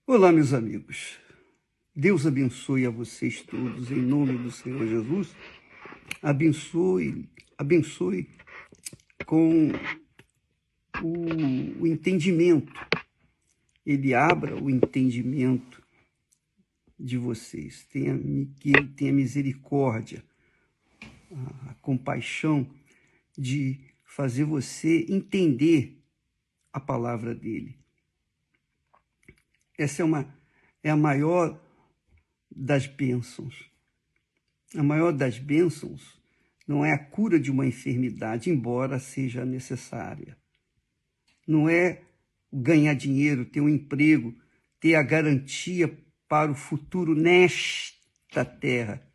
Olá, meus amigos. Deus abençoe a vocês todos, em nome do Senhor Jesus. Abençoe com o entendimento. Ele abra o entendimento de vocês. Que Ele tenha misericórdia, a compaixão de fazer você entender a palavra dele. Essa é a maior das bênçãos. A maior das bênçãos não é a cura de uma enfermidade, embora seja necessária. Não é ganhar dinheiro, ter um emprego, ter a garantia para o futuro nesta terra.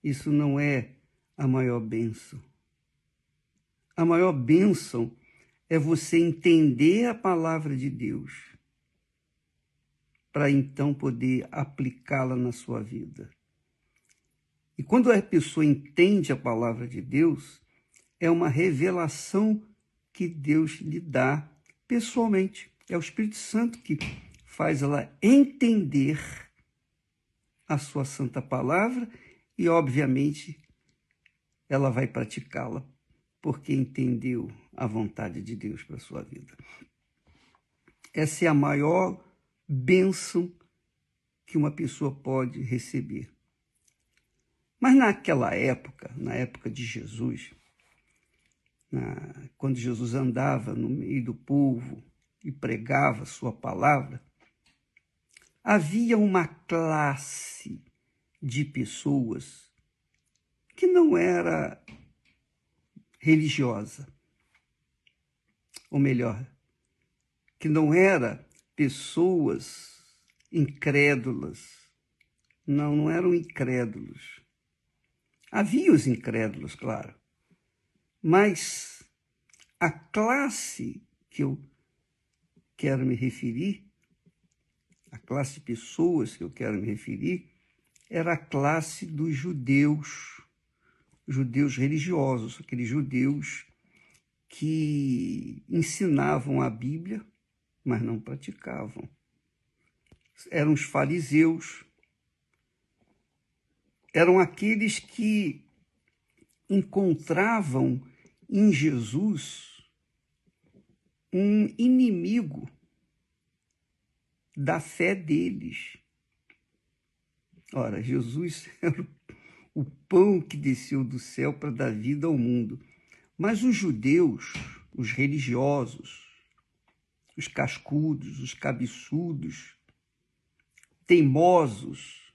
Isso não é a maior bênção. A maior bênção é você entender a palavra de Deus, para então poder aplicá-la na sua vida. E quando a pessoa entende a palavra de Deus, é uma revelação que Deus lhe dá pessoalmente. É o Espírito Santo que faz ela entender a sua santa palavra e, obviamente, ela vai praticá-la, porque entendeu a vontade de Deus para a sua vida. Essa é a maior bênção que uma pessoa pode receber. Mas naquela época, na época de Jesus, quando Jesus andava no meio do povo e pregava sua palavra, havia uma classe de pessoas que não era religiosa, ou melhor, que não era pessoas incrédulas. Não eram incrédulos. Havia os incrédulos, claro. Mas a classe que eu quero me referir, a classe de pessoas que eu quero me referir, era a classe dos judeus religiosos, aqueles judeus que ensinavam a Bíblia, mas não praticavam. Eram os fariseus, eram aqueles que encontravam em Jesus um inimigo da fé deles. Ora, Jesus era o pão que desceu do céu para dar vida ao mundo. Mas os judeus, os religiosos, os cascudos, os cabeçudos, teimosos,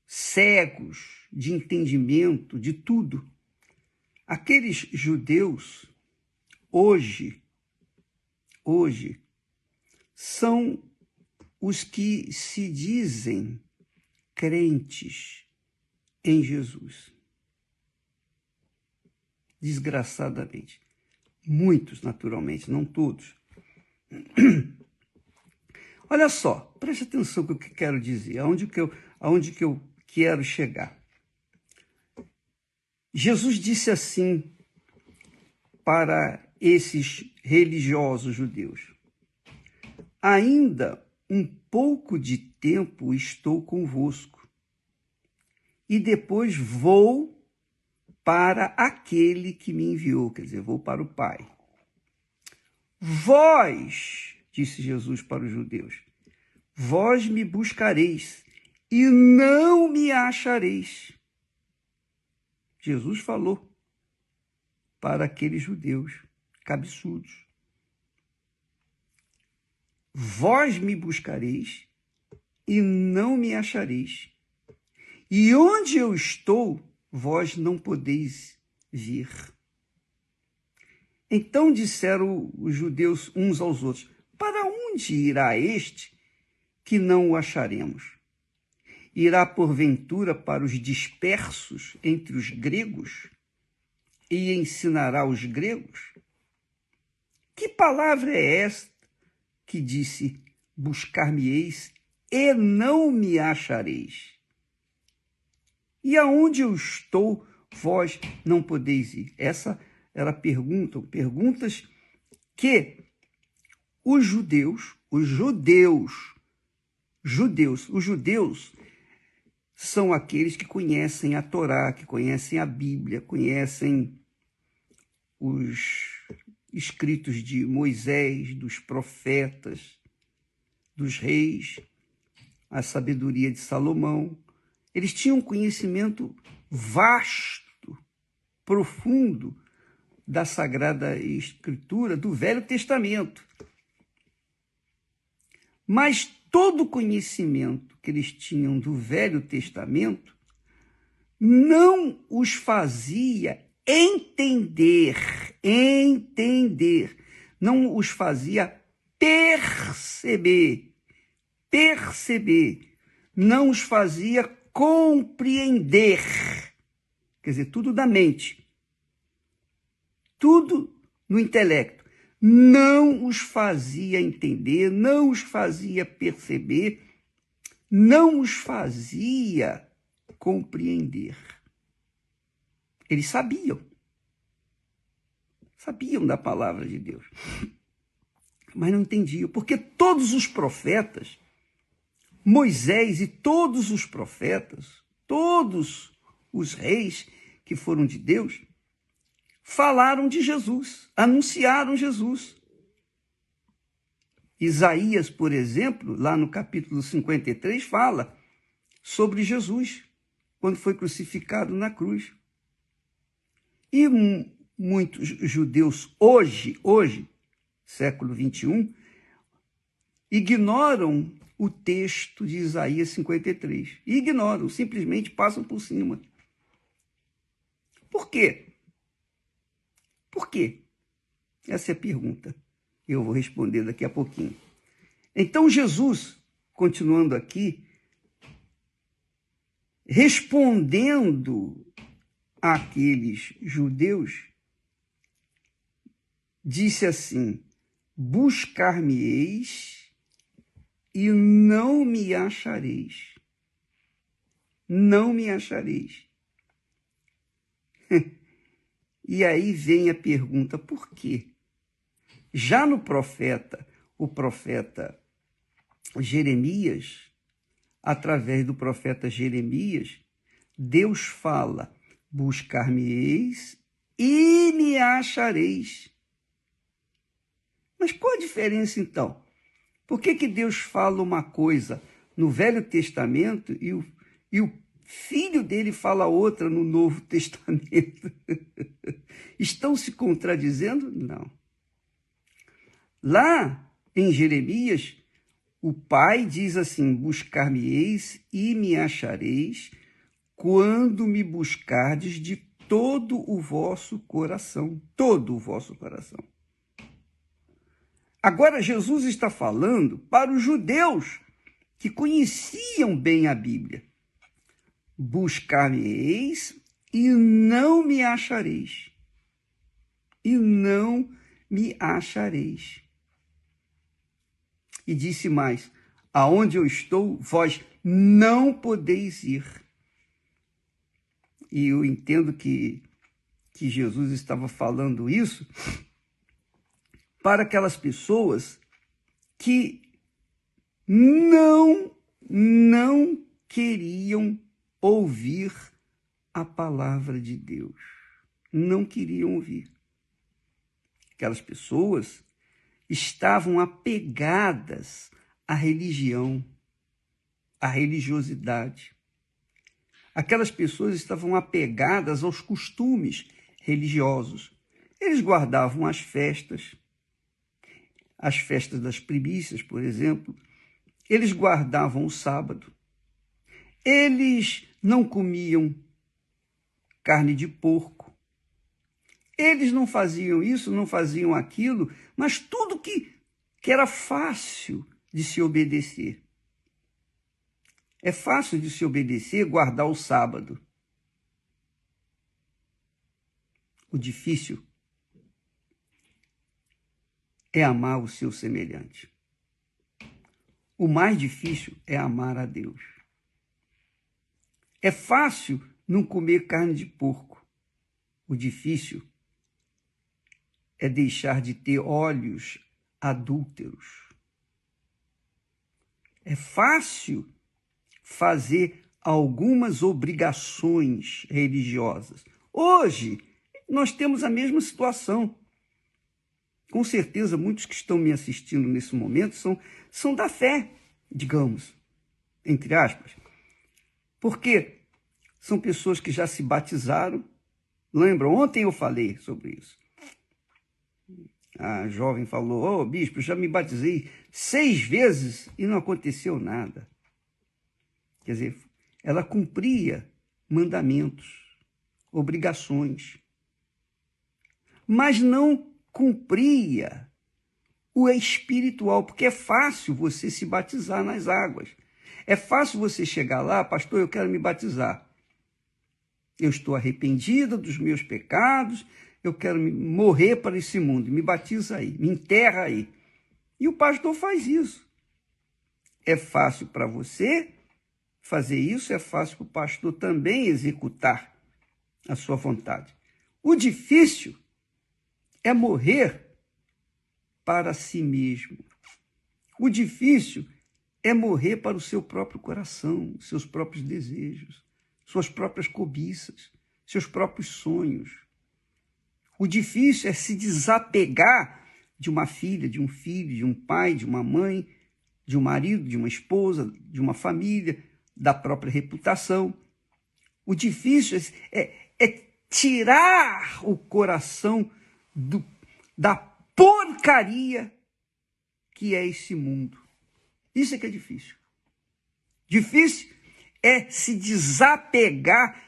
cegos de entendimento de tudo. Aqueles judeus, hoje, são os que se dizem crentes em Jesus. Desgraçadamente. Muitos, naturalmente, não todos. Olha só, preste atenção no que eu quero dizer, aonde que eu quero chegar. Jesus disse assim para esses religiosos judeus: ainda um pouco de tempo estou convosco, e depois vou para aquele que me enviou, quer dizer, vou para o Pai. Vós, disse Jesus para os judeus, vós me buscareis e não me achareis. Jesus falou para aqueles judeus cabeçudos. Vós me buscareis e não me achareis. E onde eu estou, vós não podeis vir. Então disseram os judeus uns aos outros: para onde irá este que não o acharemos? Irá porventura para os dispersos entre os gregos e ensinará os gregos? Que palavra é esta que disse: buscar-me-eis e não me achareis? E aonde eu estou, vós não podeis ir. Essa era perguntas que os judeus, os judeus. Os judeus são aqueles que conhecem a Torá, que conhecem a Bíblia, conhecem os escritos de Moisés, dos profetas, dos reis, a sabedoria de Salomão. Eles tinham um conhecimento vasto, profundo da Sagrada Escritura, do Velho Testamento. Mas todo o conhecimento que eles tinham do Velho Testamento não os fazia entender, não os fazia perceber, não os fazia compreender. Quer dizer, tudo da mente, tudo no intelecto. Não os fazia entender, não os fazia perceber, não os fazia compreender. Eles sabiam da palavra de Deus, mas não entendiam, porque todos os profetas, Moisés e todos os profetas, todos os reis que foram de Deus, falaram de Jesus, anunciaram Jesus. Isaías, por exemplo, lá no capítulo 53, fala sobre Jesus, quando foi crucificado na cruz. E muitos judeus hoje, século 21, ignoram o texto de Isaías 53. Ignoram, simplesmente passam por cima. Por quê? Por quê? Essa é a pergunta. Eu vou responder daqui a pouquinho. Então Jesus, continuando aqui, respondendo àqueles judeus, disse assim: buscar-me-eis e não me achareis. Não me achareis. E aí vem a pergunta, por quê? Já no profeta, o profeta Jeremias, através do profeta Jeremias, Deus fala: buscar-me-eis e me achareis. Mas qual a diferença, então? Por que Deus fala uma coisa no Velho Testamento e o filho dele fala outra no Novo Testamento? Estão se contradizendo? Não. Lá em Jeremias, o pai diz assim: buscar-me-eis e me achareis quando me buscardes de todo o vosso coração. Todo o vosso coração. Agora, Jesus está falando para os judeus que conheciam bem a Bíblia. Buscar-me-eis e não me achareis. E não me achareis. E disse mais: aonde eu estou, vós não podeis ir. E eu entendo que Jesus estava falando isso para aquelas pessoas que não queriam ouvir a palavra de Deus. Não queriam ouvir. Aquelas pessoas estavam apegadas à religião, à religiosidade. Aquelas pessoas estavam apegadas aos costumes religiosos. Eles guardavam as festas das primícias, por exemplo. Eles guardavam o sábado. Eles não comiam carne de porco. Eles não faziam isso, não faziam aquilo, mas tudo que era fácil de se obedecer. É fácil de se obedecer, guardar o sábado. O difícil é amar o seu semelhante. O mais difícil é amar a Deus. É fácil não comer carne de porco. O difícil é deixar de ter olhos adúlteros. É fácil fazer algumas obrigações religiosas. Hoje, nós temos a mesma situação. Com certeza, muitos que estão me assistindo nesse momento são da fé, digamos, entre aspas. Porque são pessoas que já se batizaram. Lembra? Ontem eu falei sobre isso. A jovem falou, bispo, já me batizei 6 vezes e não aconteceu nada. Quer dizer, ela cumpria mandamentos, obrigações, mas não cumpria o espiritual, porque é fácil você se batizar nas águas. É fácil você chegar lá, pastor, eu quero me batizar. Eu estou arrependida dos meus pecados, eu quero morrer para esse mundo, me batiza aí, me enterra aí. E o pastor faz isso. É fácil para você fazer isso, é fácil para o pastor também executar a sua vontade. O difícil é morrer para si mesmo. O difícil é morrer para o seu próprio coração, seus próprios desejos, suas próprias cobiças, seus próprios sonhos. O difícil é se desapegar de uma filha, de um filho, de um pai, de uma mãe, de um marido, de uma esposa, de uma família, da própria reputação. O difícil é tirar o coração da porcaria que é esse mundo. Isso é que é difícil. Difícil é se desapegar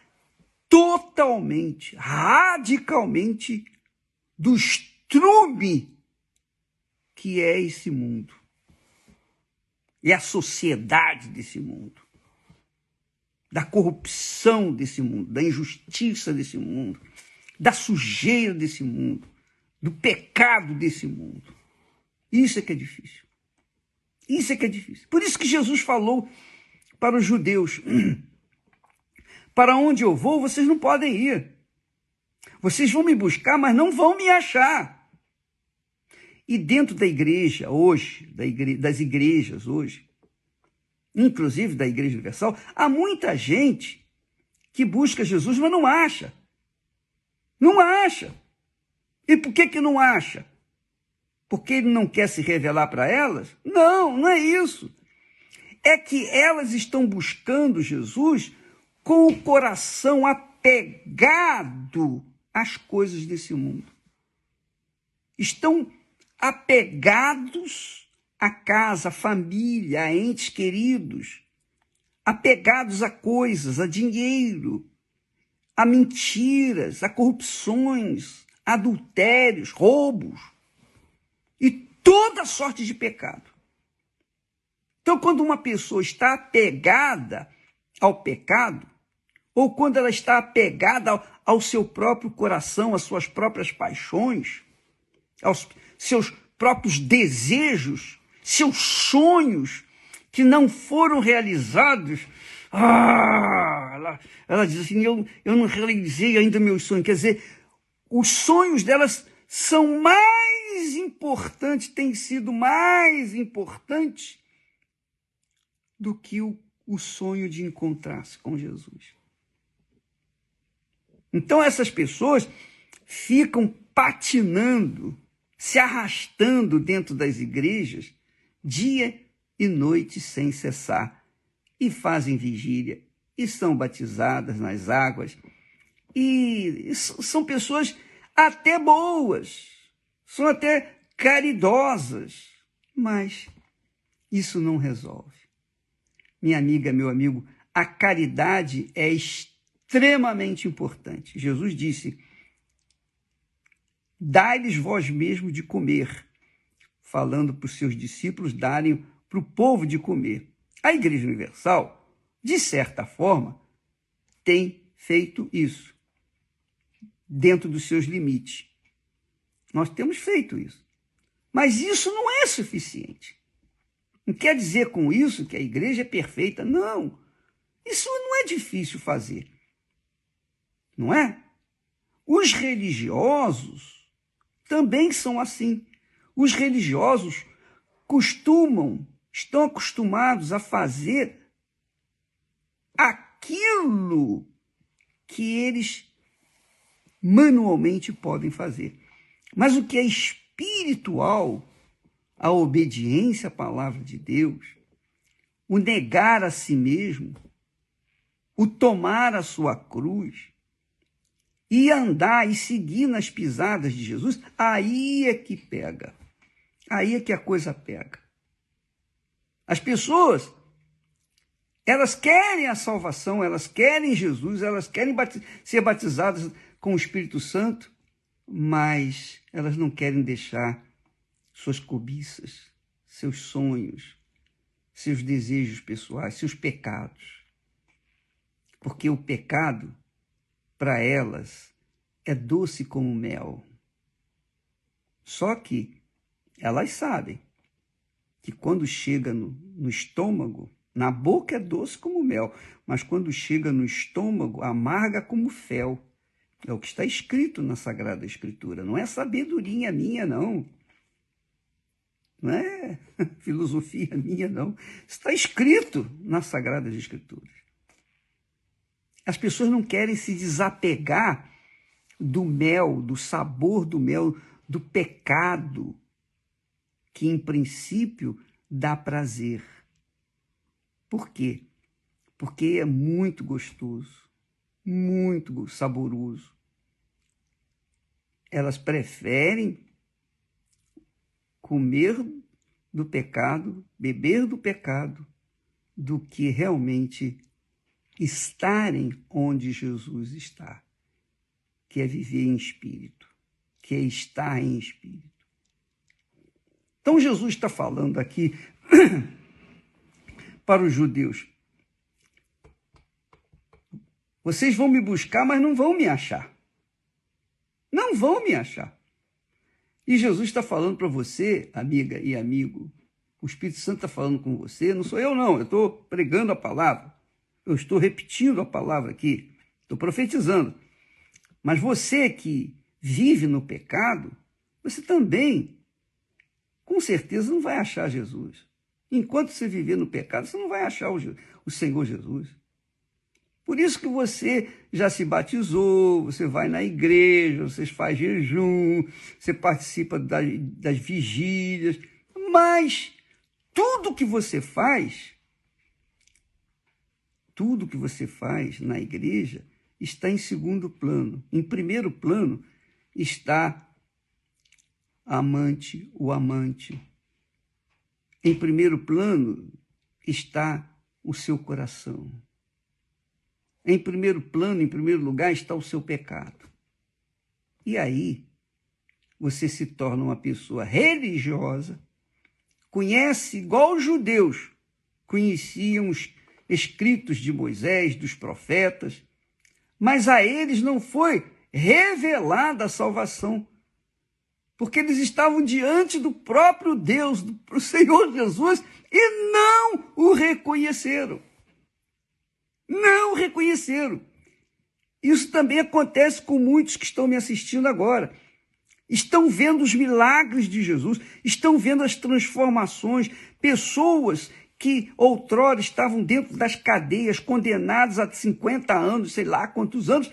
totalmente, radicalmente do estrume que é esse mundo. E a sociedade desse mundo. Da corrupção desse mundo, da injustiça desse mundo, da sujeira desse mundo, do pecado desse mundo. Isso é que é difícil. Isso é que é difícil. Por isso que Jesus falou para os judeus, para onde eu vou, vocês não podem ir. Vocês vão me buscar, mas não vão me achar. E dentro da igreja hoje, das igrejas hoje, inclusive da Igreja Universal, há muita gente que busca Jesus, mas não acha. Não acha. E por que não acha? Porque ele não quer se revelar para elas? Não, não é isso. É que elas estão buscando Jesus com o coração apegado às coisas desse mundo. Estão apegados à casa, à família, a entes queridos, apegados a coisas, a dinheiro, a mentiras, a corrupções, adultérios, roubos e toda sorte de pecado. Então, quando uma pessoa está apegada ao pecado, ou quando ela está apegada ao seu próprio coração, às suas próprias paixões, aos seus próprios desejos, seus sonhos que não foram realizados, ela diz assim, eu não realizei ainda meus sonhos. Quer dizer, os sonhos delas são mais importantes, têm sido mais importantes do que o sonho de encontrar-se com Jesus. Então essas pessoas ficam patinando, se arrastando dentro das igrejas, dia e noite sem cessar, e fazem vigília, e são batizadas nas águas, e são pessoas até boas, são até caridosas, mas isso não resolve. Minha amiga, meu amigo, a caridade é extremamente importante. Jesus disse, dai-lhes vós mesmo de comer, falando para os seus discípulos darem para o povo de comer. A Igreja Universal, de certa forma, tem feito isso, dentro dos seus limites. Nós temos feito isso. Mas isso não é suficiente. Não quer dizer com isso que a igreja é perfeita. Não. Isso não é difícil fazer. Não é? Os religiosos também são assim. Os religiosos costumam estão acostumados a fazer aquilo que eles manualmente podem fazer. Mas o que é espiritual, a obediência à palavra de Deus, o negar a si mesmo, o tomar a sua cruz e andar e seguir nas pisadas de Jesus, aí é que pega. Aí é que a coisa pega. As pessoas, elas querem a salvação, elas querem Jesus, elas querem ser batizadas com o Espírito Santo, mas elas não querem deixar suas cobiças, seus sonhos, seus desejos pessoais, seus pecados. Porque o pecado, para elas, é doce como mel. Só que elas sabem que quando chega no estômago, na boca é doce como mel, mas quando chega no estômago, amarga como fel. É o que está escrito na Sagrada Escritura. Não é sabedoria minha, não. Não é filosofia minha, não. Está escrito nas Sagradas Escrituras. As pessoas não querem se desapegar do mel, do sabor do mel, do pecado, que em princípio dá prazer. Por quê? Porque é muito gostoso, muito saboroso. Elas preferem comer do pecado, beber do pecado, do que realmente estarem onde Jesus está, que é viver em espírito, que é estar em espírito. Então Jesus está falando aqui para os judeus: vocês vão me buscar, mas não vão me achar. Não vão me achar. E Jesus está falando para você, amiga e amigo, o Espírito Santo está falando com você, não sou eu não, eu estou pregando a palavra, eu estou repetindo a palavra aqui, estou profetizando. Mas você que vive no pecado, você também, com certeza, não vai achar Jesus. Enquanto você viver no pecado, você não vai achar o Senhor Jesus. Por isso que você já se batizou, você vai na igreja, você faz jejum, você participa das vigílias, mas tudo que você faz na igreja está em segundo plano. Em primeiro plano está o amante. Em primeiro plano está o seu coração. Em primeiro plano, em primeiro lugar, está o seu pecado. E aí, você se torna uma pessoa religiosa, conhece, igual os judeus conheciam os escritos de Moisés, dos profetas, mas a eles não foi revelada a salvação, porque eles estavam diante do próprio Deus, do Senhor Jesus, e não o reconheceram. Não reconheceram. Isso também acontece com muitos que estão me assistindo agora. Estão vendo os milagres de Jesus, estão vendo as transformações, pessoas que outrora estavam dentro das cadeias, condenadas a 50 anos, sei lá quantos anos,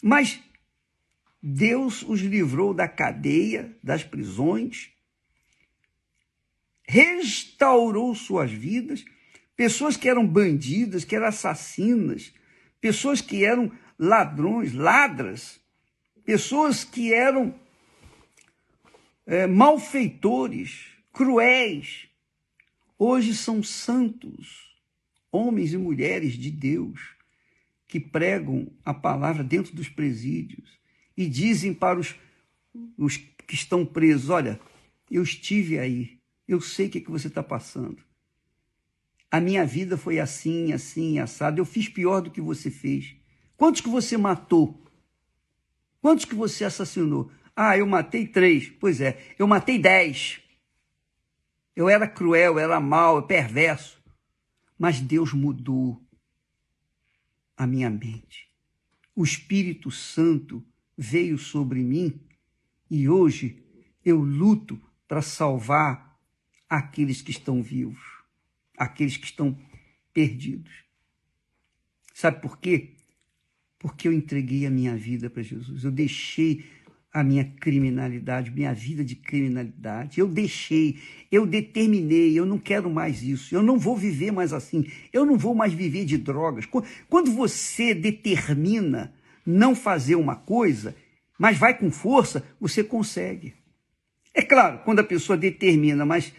mas Deus os livrou da cadeia, das prisões, restaurou suas vidas. Pessoas que eram bandidas, que eram assassinas, pessoas que eram ladrões, ladras, pessoas que eram malfeitores, cruéis, hoje são santos, homens e mulheres de Deus, que pregam a palavra dentro dos presídios e dizem para os que estão presos: olha, eu estive aí, eu sei o que você está passando. A minha vida foi assim, assim, assado. Eu fiz pior do que você fez. Quantos que você matou? Quantos que você assassinou? Ah, eu matei 3. Pois é, eu matei 10. Eu era cruel, eu era mau, perverso. Mas Deus mudou a minha mente. O Espírito Santo veio sobre mim e hoje eu luto para salvar aqueles que estão vivos. aqueles que estão perdidos. Sabe por quê? Porque eu entreguei a minha vida para Jesus. Eu deixei a minha criminalidade, minha vida de criminalidade. Eu determinei, eu não quero mais isso. Eu não vou viver mais assim. Eu não vou mais viver de drogas. Quando você determina não fazer uma coisa, mas vai com força, você consegue. É claro, quando a pessoa determina, mas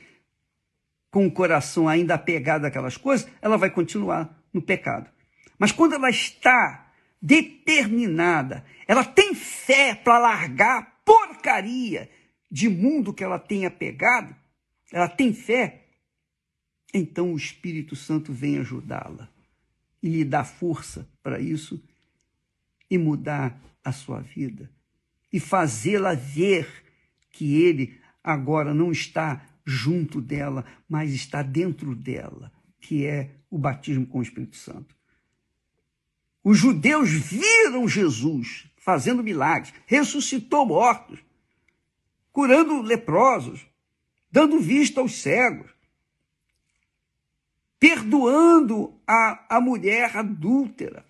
com o coração ainda apegado àquelas coisas, ela vai continuar no pecado. Mas quando ela está determinada, ela tem fé para largar a porcaria de mundo que ela tem apegado, ela tem fé, então o Espírito Santo vem ajudá-la e lhe dá força para isso e mudar a sua vida e fazê-la ver que ele agora não está junto dela, mas está dentro dela, que é o batismo com o Espírito Santo. Os judeus viram Jesus fazendo milagres, ressuscitou mortos, curando leprosos, dando vista aos cegos, perdoando a mulher adúltera.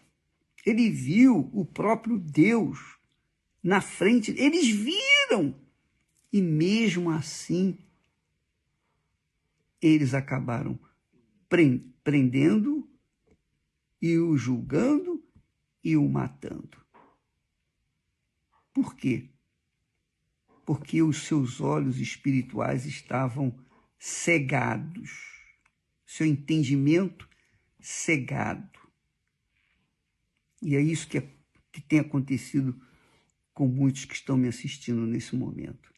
Ele viu o próprio Deus na frente, eles viram. E mesmo assim, eles acabaram prendendo e o julgando e o matando. Por quê? Porque os seus olhos espirituais estavam cegados, seu entendimento cegado. E é isso que tem acontecido com muitos que estão me assistindo nesse momento.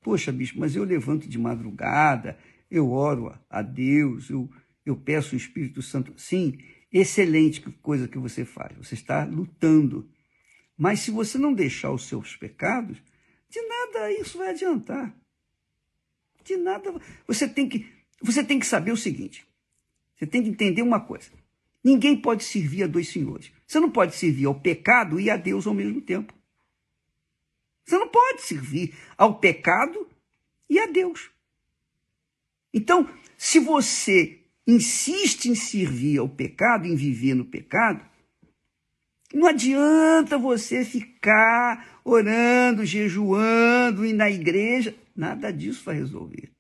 Poxa, bispo, mas eu levanto de madrugada, eu oro a Deus, eu peço o Espírito Santo. Sim, excelente coisa que você faz, você está lutando. Mas se você não deixar os seus pecados, de nada isso vai adiantar. De nada. Você tem que saber o seguinte, você tem que entender uma coisa. Ninguém pode servir a dois senhores. Você não pode servir ao pecado e a Deus ao mesmo tempo. Você não pode servir ao pecado e a Deus. Então, se você insiste em servir ao pecado, em viver no pecado, não adianta você ficar orando, jejuando, ir na igreja. Nada disso vai resolver.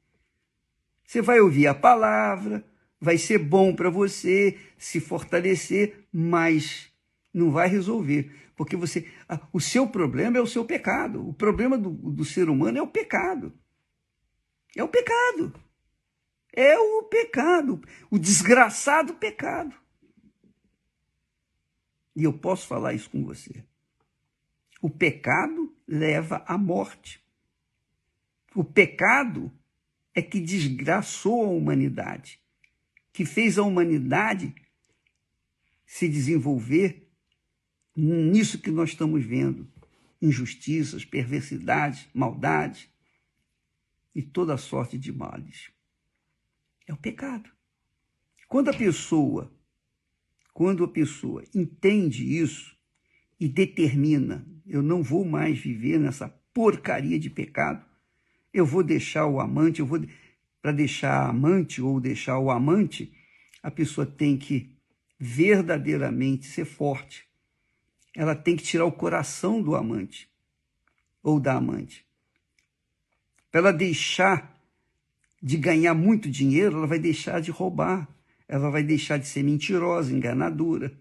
Você vai ouvir a palavra, vai ser bom para você se fortalecer, mas não vai resolver. Porque o seu problema é o seu pecado. O problema do ser humano é o pecado. É o pecado. É o pecado. O desgraçado pecado. E eu posso falar isso com você. O pecado leva à morte. O pecado é que desgraçou a humanidade, que fez a humanidade se desenvolver nisso que nós estamos vendo, injustiças, perversidades, maldades e toda sorte de males. É o pecado. Quando a pessoa entende isso e determina, eu não vou mais viver nessa porcaria de pecado, eu vou deixar o amante, para deixar a amante ou deixar o amante, a pessoa tem que verdadeiramente ser forte. Ela tem que tirar o coração do amante ou da amante. Para ela deixar de ganhar muito dinheiro, ela vai deixar de roubar. Ela vai deixar de ser mentirosa, enganadora.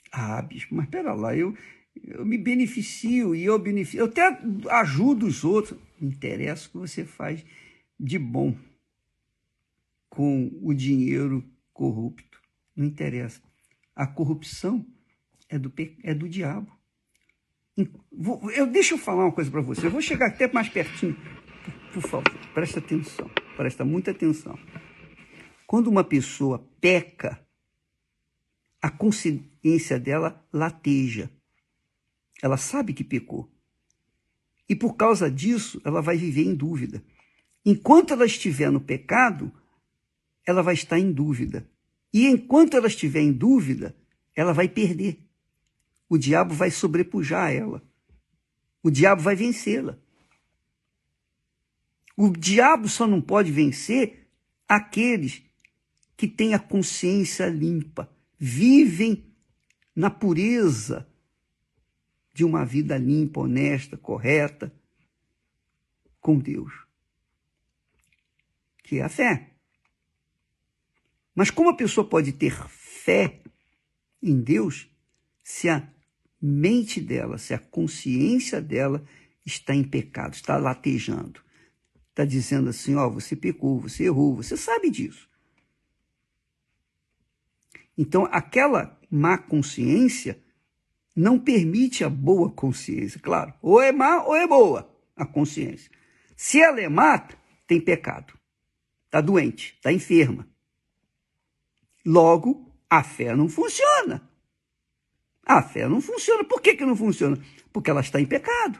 Ah, bispo, mas pera lá, eu me beneficio e eu até ajudo os outros. Não interessa o que você faz de bom com o dinheiro corrupto. Não interessa. A corrupção é do diabo. Deixa eu falar uma coisa para você. Eu vou chegar até mais pertinho. Por favor, presta atenção. Presta muita atenção. Quando uma pessoa peca, a consciência dela lateja. Ela sabe que pecou. E por causa disso, ela vai viver em dúvida. Enquanto ela estiver no pecado, ela vai estar em dúvida. E enquanto ela estiver em dúvida, ela vai perder. O diabo vai sobrepujar ela. O diabo vai vencê-la. O diabo só não pode vencer aqueles que têm a consciência limpa, vivem na pureza de uma vida limpa, honesta, correta, com Deus, que é a fé. Mas como a pessoa pode ter fé em Deus se a mente dela, se a consciência dela está em pecado, está latejando, está dizendo assim, ó, você pecou, você errou, você sabe disso. Então, aquela má consciência não permite a boa consciência, claro. Ou é má ou é boa a consciência. Se ela é má, tem pecado. Está doente, está enferma. Logo, a fé não funciona. A fé não funciona. Por que não funciona? Porque ela está em pecado.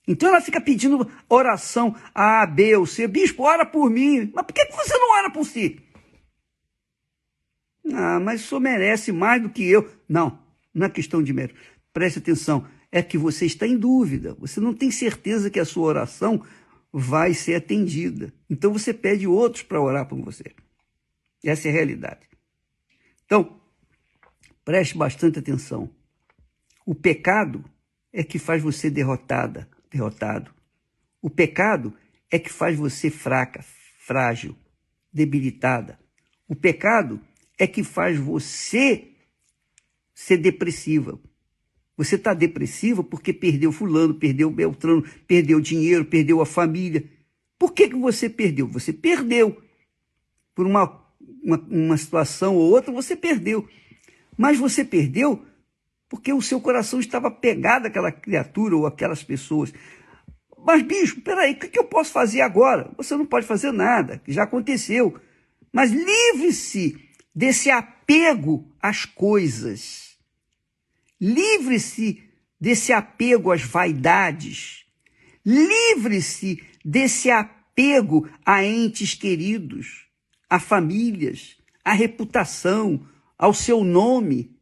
Então ela fica pedindo oração A, B ou C. Bispo, ora por mim. Mas por que você não ora por si? Ah, mas o senhor merece mais do que eu. Não, não é questão de mérito. Preste atenção, é que você está em dúvida. Você não tem certeza que a sua oração vai ser atendida. Então você pede outros para orar por você. Essa é a realidade. Então, preste bastante atenção. O pecado é que faz você derrotado. O pecado é que faz você fraca, frágil, debilitada. O pecado é que faz você ser depressiva. Você está depressiva porque perdeu fulano, perdeu Beltrano, perdeu dinheiro, perdeu a família. Por que você perdeu? Você perdeu. Por uma situação ou outra, você perdeu. Mas você perdeu porque o seu coração estava pegado àquela criatura ou àquelas pessoas. Mas, bispo, peraí, o que eu posso fazer agora? Você não pode fazer nada, já aconteceu. Mas livre-se desse apego às coisas. Livre-se desse apego às vaidades. Livre-se desse apego a entes queridos, a famílias, a reputação, ao seu nome.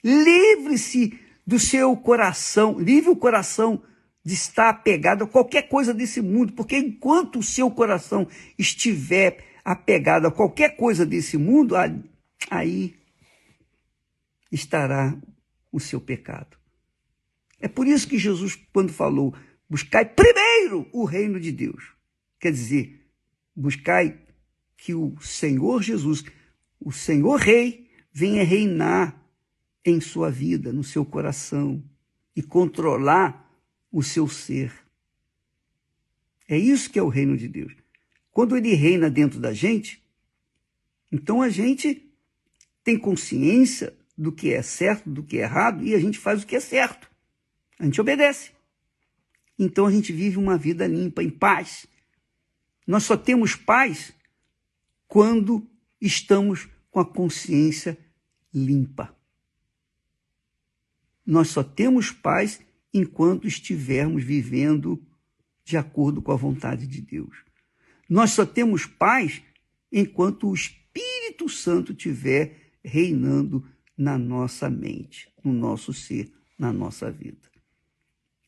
Livre-se do seu coração, livre o coração de estar apegado a qualquer coisa desse mundo, porque enquanto o seu coração estiver apegado a qualquer coisa desse mundo, aí estará o seu pecado. É por isso que Jesus, quando falou, buscai primeiro o reino de Deus, quer dizer, buscai que o Senhor Jesus, o Senhor Rei, venha reinar em sua vida, no seu coração, e controlar o seu ser. É isso que é o reino de Deus. Quando ele reina dentro da gente, então a gente tem consciência do que é certo, do que é errado, e a gente faz o que é certo. A gente obedece. Então a gente vive uma vida limpa, em paz. Nós só temos paz quando estamos com a consciência limpa. Nós só temos paz enquanto estivermos vivendo de acordo com a vontade de Deus. Nós só temos paz enquanto o Espírito Santo estiver reinando na nossa mente, no nosso ser, na nossa vida.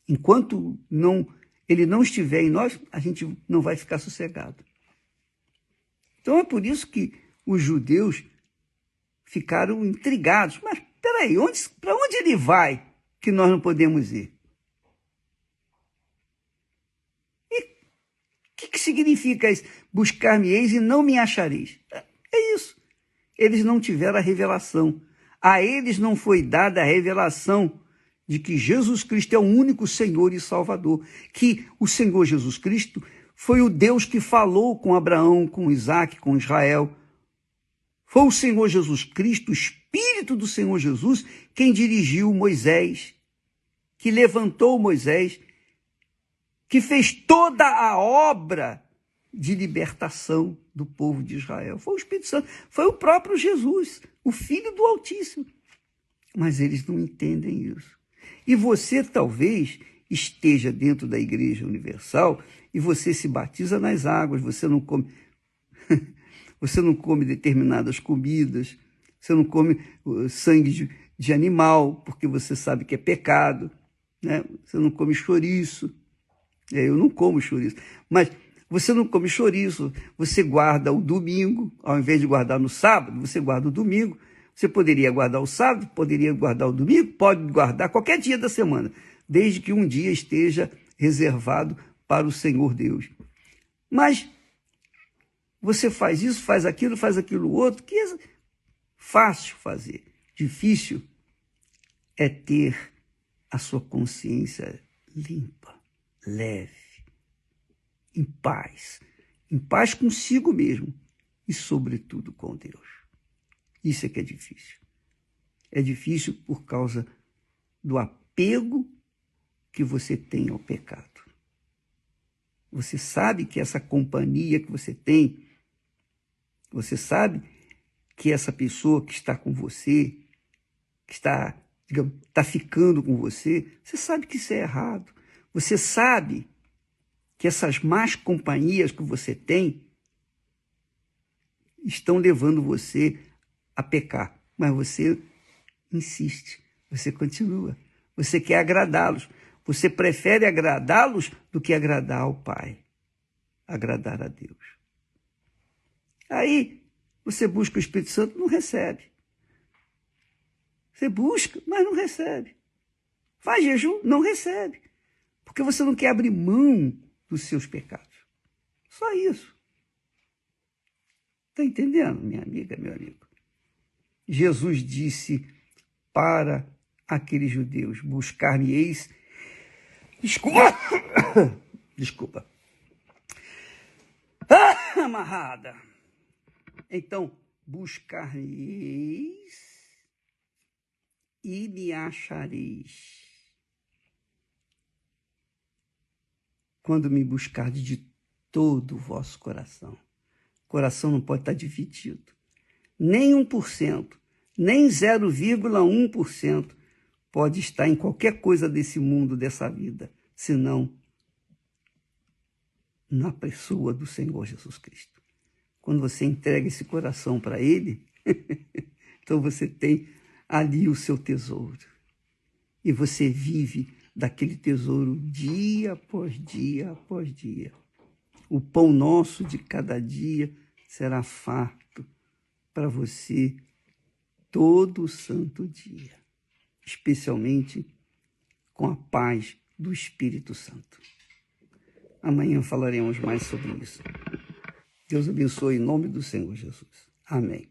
Enquanto ele não estiver em nós, a gente não vai ficar sossegado. Então é por isso que os judeus ficaram intrigados. Mas peraí, para onde ele vai que nós não podemos ir? E o que significa isso? Buscar-me-eis e não me achareis. É isso. Eles não tiveram a revelação. A eles não foi dada a revelação de que Jesus Cristo é o único Senhor e Salvador. Que o Senhor Jesus Cristo foi o Deus que falou com Abraão, com Isaac, com Israel. Foi o Senhor Jesus Cristo, o Espírito do Senhor Jesus, quem dirigiu Moisés, que levantou Moisés, que fez toda a obra de libertação do povo de Israel. Foi o Espírito Santo, foi o próprio Jesus, o Filho do Altíssimo. Mas eles não entendem isso. E você talvez esteja dentro da Igreja Universal e você se batiza nas águas, você não come determinadas comidas, você não come sangue de animal, porque você sabe que é pecado, né? Você não come chouriço. Eu não como chouriço. Mas Você não come chouriço, você guarda o domingo, ao invés de guardar no sábado, você guarda o domingo. Você poderia guardar o sábado, poderia guardar o domingo, pode guardar qualquer dia da semana, desde que um dia esteja reservado para o Senhor Deus. Mas você faz isso, faz aquilo outro, que é fácil fazer. Difícil é ter a sua consciência limpa, leve, em paz consigo mesmo e, sobretudo, com Deus. Isso é que é difícil. É difícil por causa do apego que você tem ao pecado. Você sabe que essa companhia que você tem, você sabe que essa pessoa que está com você, que está ficando com você, você sabe que isso é errado. Você sabe que essas más companhias que você tem estão levando você a pecar. Mas você insiste, você continua. Você quer agradá-los. Você prefere agradá-los do que agradar ao Pai, agradar a Deus. Aí você busca o Espírito Santo, não recebe. Você busca, mas não recebe. Faz jejum, não recebe. Porque você não quer abrir mão dos seus pecados. Só isso. Está entendendo, minha amiga, meu amigo? Jesus disse para aqueles judeus: buscar-me-eis. Desculpa. Amarrada. Então, buscar-me-eis e me achareis. Quando me buscardes de todo o vosso coração. O coração não pode estar dividido. Nem 1%, nem 0,1% pode estar em qualquer coisa desse mundo, dessa vida, senão na pessoa do Senhor Jesus Cristo. Quando você entrega esse coração para Ele, então você tem ali o seu tesouro. E você vive daquele tesouro dia após dia após dia. O pão nosso de cada dia será farto para você todo o santo dia, especialmente com a paz do Espírito Santo. Amanhã falaremos mais sobre isso. Deus abençoe em nome do Senhor Jesus. Amém.